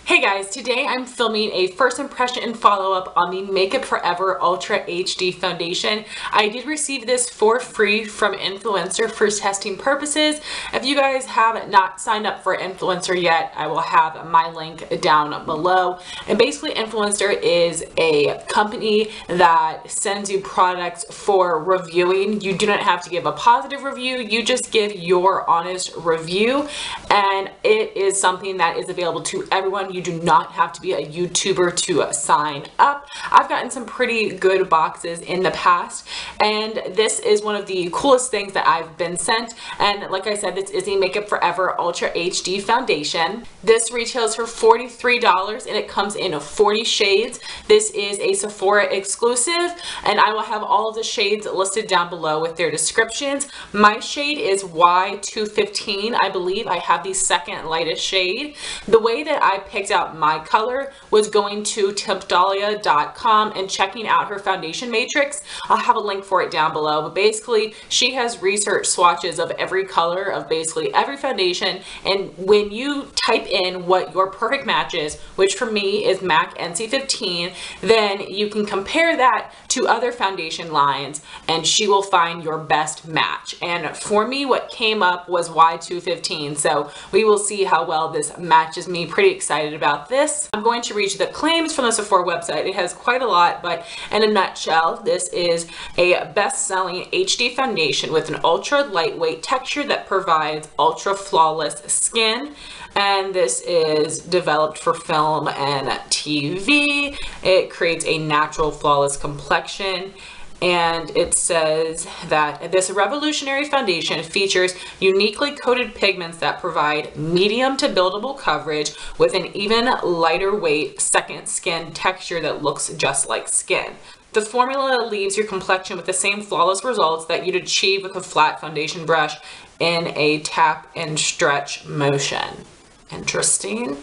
Hey guys, today I'm filming a first impression and follow-up on the MakeUpForEver Ultra HD Foundation. I did receive this for free from Influencer for testing purposes. If you guys have not signed up for Influencer yet, I will have my link down below. And basically Influencer is a company that sends you products for reviewing. You do not have to give a positive review, you just give your honest review, and it is something that is available to everyone. You do not have to be a YouTuber to sign up. I've gotten some pretty good boxes in the past, and this is one of the coolest things that I've been sent. And like I said, this is the MakeUpForEver Ultra HD Foundation. This retails for $43 and it comes in 40 shades. This is a Sephora exclusive, and I will have all of the shades listed down below with their descriptions. My shade is Y215. I believe I have the second lightest shade. The way that I picked out my color was going to Temptalia.com and checking out her foundation matrix. I'll have a link for it down below, but basically she has research swatches of every color of basically every foundation, and when you type in what your perfect match is, which for me is MAC NC15, then you can compare that to other foundation lines and she will find your best match. And for me, what came up was Y215, so we will see how well this matches me. Pretty excited about this. I'm going to read you the claims from the Sephora website. It has quite a lot, but in a nutshell, this is a best-selling HD foundation with an ultra lightweight texture that provides ultra flawless skin. And this is developed for film and TV. It creates a natural flawless complexion. And it says that this revolutionary foundation features uniquely coated pigments that provide medium to buildable coverage with an even lighter weight second skin texture that looks just like skin. The formula leaves your complexion with the same flawless results that you'd achieve with a flat foundation brush in a tap and stretch motion. Interesting.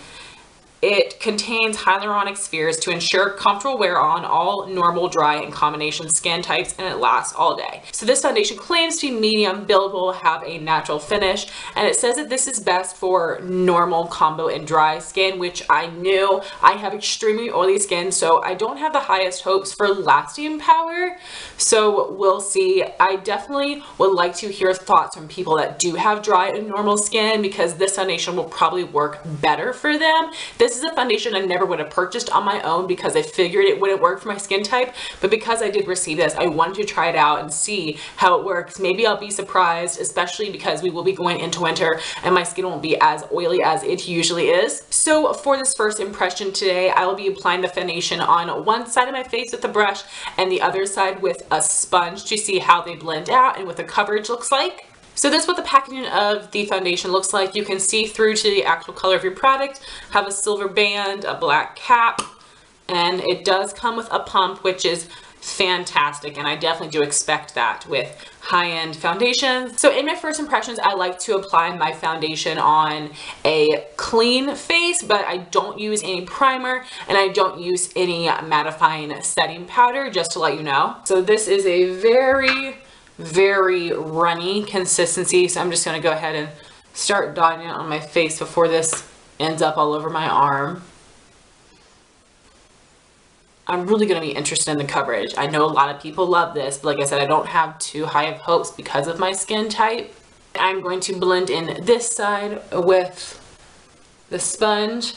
It contains hyaluronic spheres to ensure comfortable wear on all normal, dry, and combination skin types, and it lasts all day. So this foundation claims to be medium, buildable, have a natural finish, and it says that this is best for normal, combo, and dry skin, which I knew. I have extremely oily skin, so I don't have the highest hopes for lasting power, so we'll see. I definitely would like to hear thoughts from people that do have dry and normal skin, because this foundation will probably work better for them. This is a foundation I never would have purchased on my own because I figured it wouldn't work for my skin type, but because I did receive this, I wanted to try it out and see how it works. Maybe I'll be surprised, especially because we will be going into winter and my skin won't be as oily as it usually is. So for this first impression today, I will be applying the foundation on one side of my face with a brush and the other side with a sponge to see how they blend out and what the coverage looks like. So this is what the packaging of the foundation looks like. You can see through to the actual color of your product, have a silver band, a black cap, and it does come with a pump, which is fantastic, and I definitely do expect that with high-end foundations. So in my first impressions, I like to apply my foundation on a clean face, but I don't use any primer and I don't use any mattifying setting powder, just to let you know. So this is a very runny consistency, so I'm just going to go ahead and start dotting it on my face before this ends up all over my arm. I'm really going to be interested in the coverage. I know a lot of people love this, but like I said, I don't have too high of hopes because of my skin type. I'm going to blend in this side with the sponge.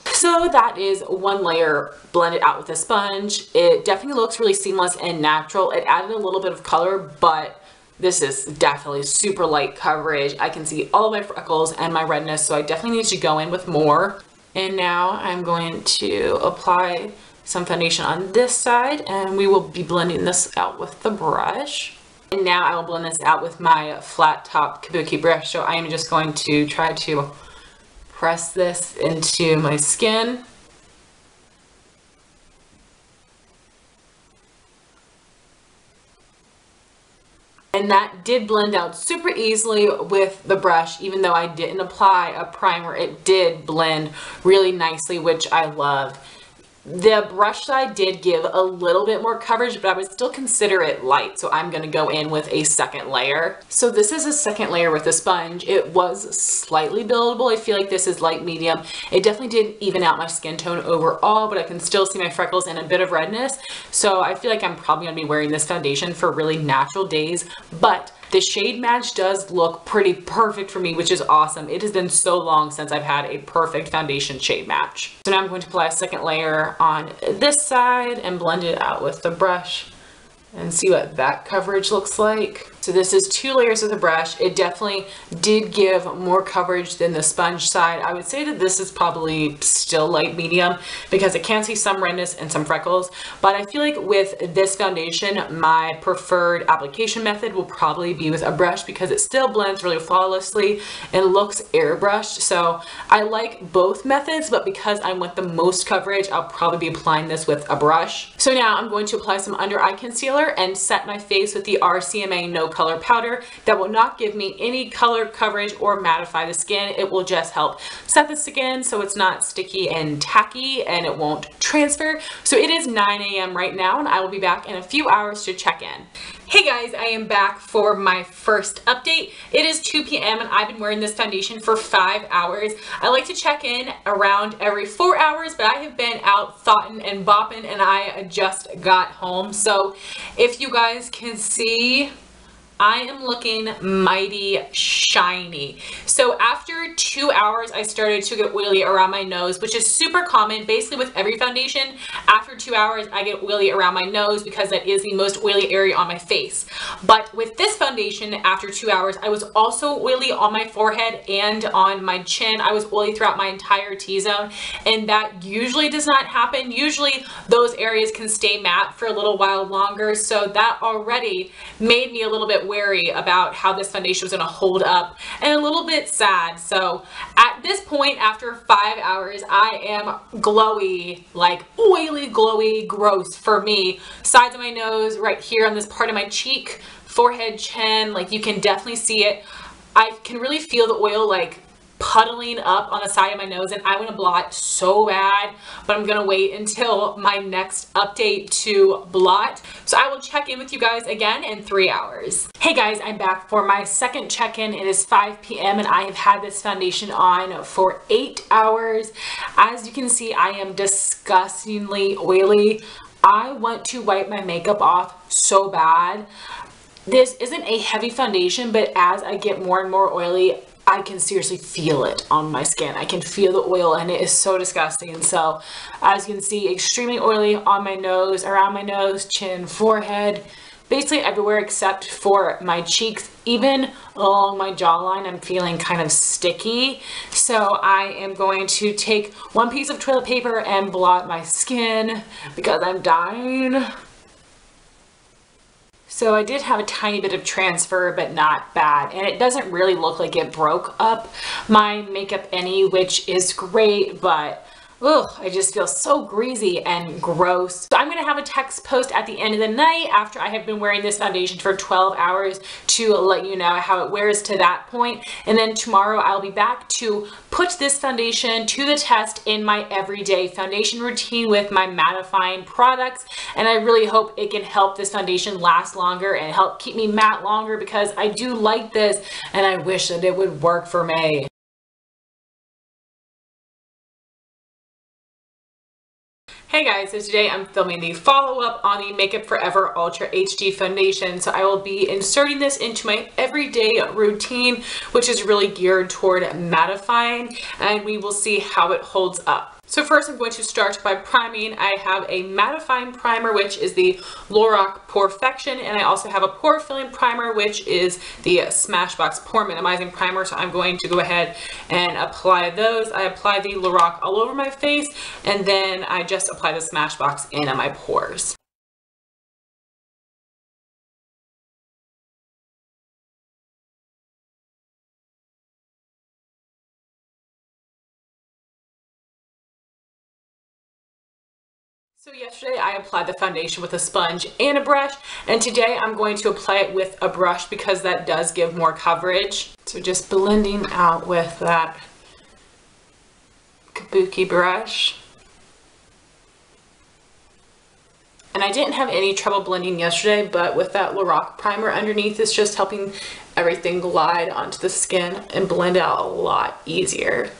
So that is one layer blended out with a sponge. It definitely looks really seamless and natural. It added a little bit of color, but this is definitely super light coverage. I can see all of my freckles and my redness, so I definitely need to go in with more. And now I'm going to apply some foundation on this side, and we will be blending this out with the brush. And now I will blend this out with my flat top kabuki brush. So I am just going to try to press this into my skin. And that did blend out super easily with the brush. Even though I didn't apply a primer, it did blend really nicely, which I love. The brush side did give a little bit more coverage, but I would still consider it light. So I'm gonna go in with a second layer. So this is a second layer with a sponge. It was slightly buildable. I feel like this is light medium. It definitely didn't even out my skin tone overall, but I can still see my freckles and a bit of redness. So I feel like I'm probably gonna be wearing this foundation for really natural days, but the shade match does look pretty perfect for me, which is awesome. It has been so long since I've had a perfect foundation shade match. So now I'm going to apply a second layer on this side and blend it out with the brush and see what that coverage looks like. So this is 2 layers of the brush. It definitely did give more coverage than the sponge side. I would say that this is probably still light medium because I can see some redness and some freckles, but I feel like with this foundation, my preferred application method will probably be with a brush because it still blends really flawlessly and looks airbrushed. So I like both methods, but because I want the most coverage, I'll probably be applying this with a brush. So now I'm going to apply some under eye concealer and set my face with the RCMA No Color powder. That will not give me any color coverage or mattify the skin. It will just help set the skin so it's not sticky and tacky and it won't transfer. So it is 9 a.m. right now and I will be back in a few hours to check in. Hey guys, I am back for my first update. It is 2 p.m. and I've been wearing this foundation for 5 hours. I like to check in around every 4 hours, but I have been out thotting and bopping and I just got home. So if you guys can see, I am looking mighty shiny. So after 2 hours, I started to get oily around my nose, which is super common. Basically with every foundation, after 2 hours, I get oily around my nose because that is the most oily area on my face. But with this foundation, after 2 hours, I was also oily on my forehead and on my chin. I was oily throughout my entire T-zone, and that usually does not happen. Usually those areas can stay matte for a little while longer, so that already made me a little bit wary about how this foundation was going to hold up and a little bit sad. So at this point, after 5 hours, I am glowy, like oily, glowy, gross for me. Sides of my nose, right here on this part of my cheek, forehead, chin, like you can definitely see it. I can really feel the oil like puddling up on the side of my nose and I want to blot so bad, but I'm gonna wait until my next update to blot. So I will check in with you guys again in 3 hours. Hey guys, I'm back for my second check-in. It is 5 p.m. and I have had this foundation on for 8 hours. As you can see, I am disgustingly oily. I want to wipe my makeup off so bad. This isn't a heavy foundation, but as I get more and more oily, I can seriously feel it on my skin. I can feel the oil and it is so disgusting. And so as you can see, extremely oily on my nose, around my nose, chin, forehead, basically everywhere except for my cheeks. Even along my jawline, I'm feeling kind of sticky. So I am going to take one piece of toilet paper and blot my skin because I'm dying. So I did have a tiny bit of transfer, but not bad. And it doesn't really look like it broke up my makeup any, which is great, but ugh, I just feel so greasy and gross. So I'm gonna have a text post at the end of the night after I have been wearing this foundation for 12 hours to let you know how it wears to that point. And then tomorrow I'll be back to put this foundation to the test in my everyday foundation routine with my mattifying products. And I really hope it can help this foundation last longer and help keep me matte longer because I do like this and I wish that it would work for me. Hey guys, so today I'm filming the follow-up on the MakeUpForEver Ultra HD Foundation. So I will be inserting this into my everyday routine, which is really geared toward mattifying, and we will see how it holds up. So first I'm going to start by priming. I have a mattifying primer, which is the Lorac Perfection, and I also have a pore filling primer, which is the Smashbox Pore Minimizing Primer. So I'm going to go ahead and apply those. I apply the Lorac all over my face, and then I just apply the Smashbox in on my pores. So yesterday I applied the foundation with a sponge and a brush, and today I'm going to apply it with a brush because that does give more coverage. So just blending out with that kabuki brush. And I didn't have any trouble blending yesterday, but with that Lorac primer underneath, it's just helping everything glide onto the skin and blend out a lot easier.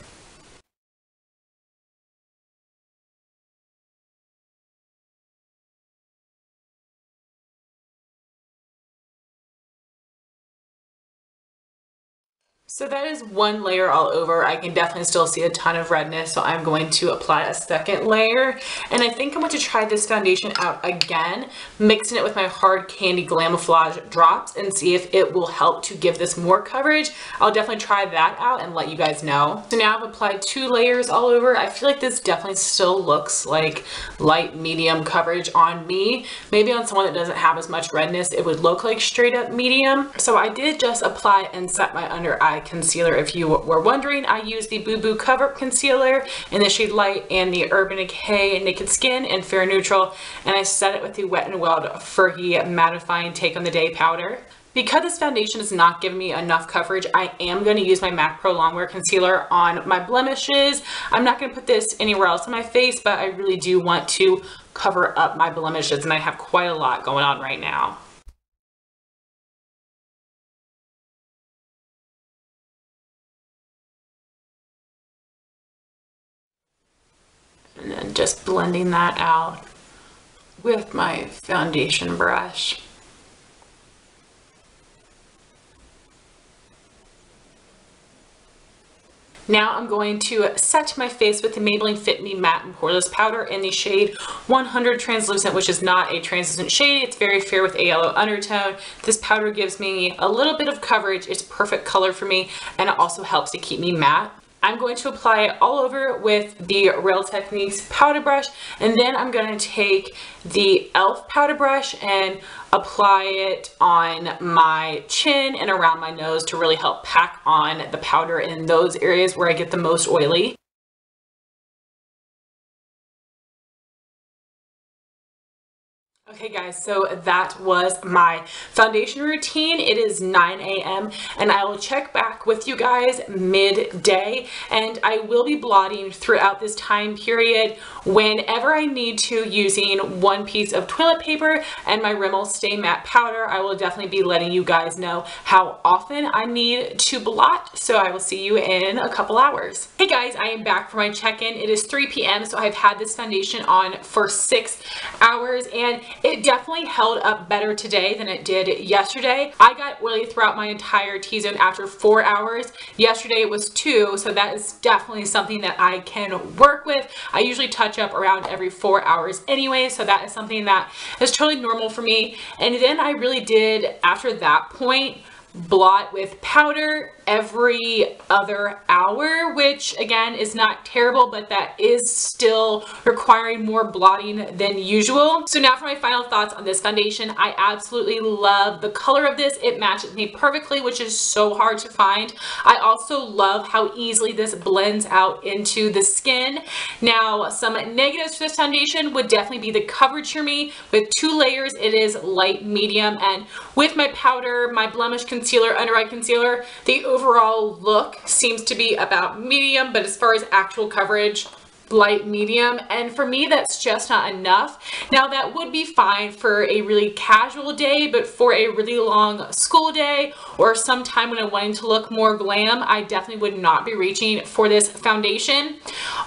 So that is one layer all over. I can definitely still see a ton of redness, so I'm going to apply a second layer. And I think I'm going to try this foundation out again, mixing it with my Hard Candy Glamouflage drops and see if it will help to give this more coverage. I'll definitely try that out and let you guys know. So now I've applied 2 layers all over. I feel like this definitely still looks like light medium coverage on me. Maybe on someone that doesn't have as much redness, it would look like straight up medium. So I did just apply and set my under eye concealer. If you were wondering, I use the Boo Boo Cover Up Concealer in the shade Light and the Urban Decay Naked Skin in Fair Neutral, and I set it with the Wet n Wild Fergie Mattifying Take on the Day powder. Because this foundation is not giving me enough coverage, I am going to use my MAC Pro Longwear Concealer on my blemishes. I'm not going to put this anywhere else on my face, but I really do want to cover up my blemishes, and I have quite a lot going on right now. And then just blending that out with my foundation brush. Now I'm going to set my face with the Maybelline Fit Me Matte and Poreless Powder in the shade 100 Translucent, which is not a translucent shade. It's very fair with a yellow undertone. This powder gives me a little bit of coverage. It's perfect color for me, and it also helps to keep me matte. I'm going to apply it all over with the Real Techniques powder brush, and then I'm going to take the e.l.f. powder brush and apply it on my chin and around my nose to really help pack on the powder in those areas where I get the most oily. Okay guys, so that was my foundation routine. It is 9 a.m. and I will check back with you guys midday, and I will be blotting throughout this time period whenever I need to, using one piece of toilet paper and my Rimmel Stay Matte powder. I will definitely be letting you guys know how often I need to blot, so I will see you in a couple hours. Hey guys, I am back for my check-in. It is 3 p.m. so I've had this foundation on for 6 hours, and it definitely held up better today than it did yesterday. I got oily throughout my entire T-zone after 4 hours. Yesterday it was 2, so that is definitely something that I can work with. I usually touch up around every 4 hours anyway, so that is something that is totally normal for me. And then I really did, after that point, blot with powder every other hour, which again is not terrible, but that is still requiring more blotting than usual. So now for my final thoughts on this foundation. I absolutely love the color of this. It matches me perfectly, which is so hard to find. I also love how easily this blends out into the skin. Now, some negatives for this foundation would definitely be the coverage for me. With 2 layers, it is light medium, and with my powder, my blemish concealer, under eye concealer, the overall look seems to be about medium, but as far as actual coverage, light medium, and for me that's just not enough. Now that would be fine for a really casual day, but for a really long school day or sometime when I'm wanting to look more glam, I definitely would not be reaching for this foundation.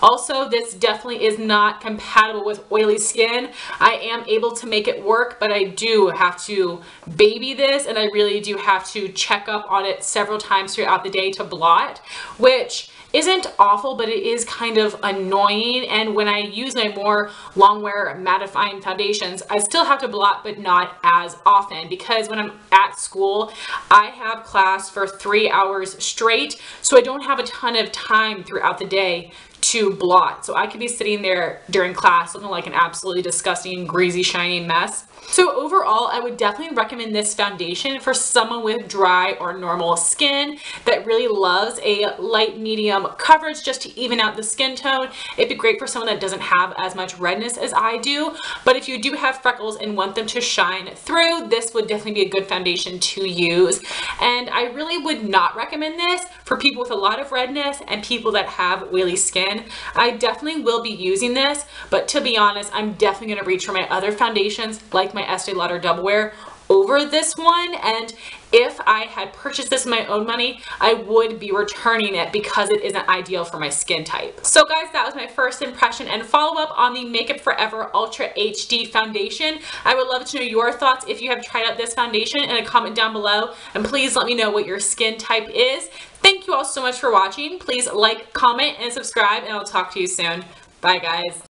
Also, this definitely is not compatible with oily skin. I am able to make it work, but I do have to baby this, and I really do have to check up on it several times throughout the day to blot, which isn't awful, but it is kind of annoying. And when I use my more long-wear mattifying foundations, I still have to blot, but not as often, because when I'm at school, I have class for 3 hours straight, so I don't have a ton of time throughout the day to blot. So I could be sitting there during class looking like an absolutely disgusting, greasy, shiny mess. So overall, I would definitely recommend this foundation for someone with dry or normal skin that really loves a light medium coverage just to even out the skin tone. It'd be great for someone that doesn't have as much redness as I do, but if you do have freckles and want them to shine through, this would definitely be a good foundation to use. And I really would not recommend this for people with a lot of redness and people that have oily skin. skin. I definitely will be using this, but to be honest, I'm definitely going to reach for my other foundations like my Estee Lauder Double Wear over this one, and if I had purchased this with my own money, I would be returning it because it isn't ideal for my skin type. So guys, that was my first impression and follow-up on the Makeup Forever Ultra HD foundation. I would love to know your thoughts if you have tried out this foundation in a comment down below, and please let me know what your skin type is. Thank you all so much for watching. Please like, comment, and subscribe, and I'll talk to you soon. Bye guys.